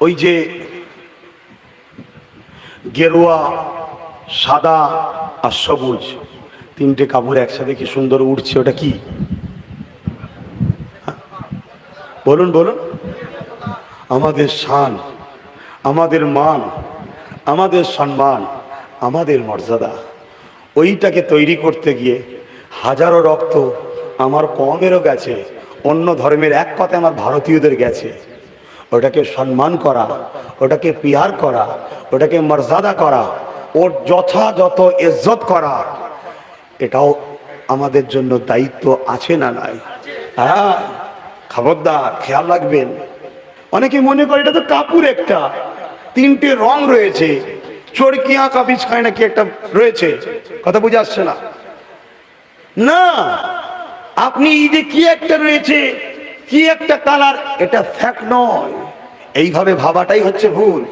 ওই যে গেরুয়া, সাদা আর সবুজ তিনটে কাপড় একসাথে কি সুন্দর উঠছে, ওটা কি? বলুন বলুন। আমাদের শান, আমাদের মান, আমাদের সম্মান, আমাদের মর্যাদা। ওইটাকে তৈরি করতে গিয়ে হাজারো রক্ত আমার কমেরও গেছে, অন্য ধর্মের এক কথায় আমার ভারতীয়দের গেছে। ওটাকে সম্মান করা, ওটাকে পিয়ার করা, ওটাকে মর্যাদা করা, ওর যথাযথ ইজ্জত করা, এটাও আমাদের জন্য দায়িত্ব আছে না নাই? হ্যাঁ, খবরদার, খেয়াল রাখবেন। অনেকে মনে করে এটা তো কাপড়, একটা তিনটে রং রয়েছে, চরকি আঁকা বিছায় নাকি একটা রয়েছে, কথা বুঝে আসছে না? না, আপনি এই যে কি একটা রয়েছে, কি একটা কালার, এটা ফ্যাক্ট নয়। এইভাবে ভাবাটাই হচ্ছে ভুল।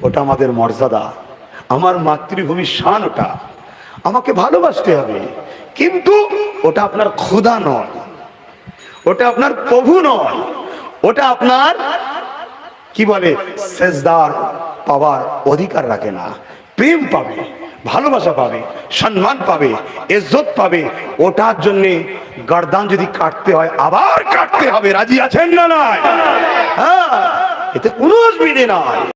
ওটা আমাদের মর্যাদা, আমার মাতৃভূমির শান। ওটা আমাকে ভালোবাসতে হবে, কিন্তু ওটা আপনার খোদা নয়, ওটা আপনার প্রভু নয়, ওটা আপনার কি বলে সেজদার পাওয়ার অধিকার রাখে না। প্রেম পাবে, ভালোবাসা পাবে, সম্মান পাবে, ইজ্জত পাবে। ওটার জন্যে গর্দান যদি কাটতে হয় আবার কাটতে হবে। রাজি আছেন না? নাই? হ্যাঁ, এতে কোনো অসুবিধে নাই।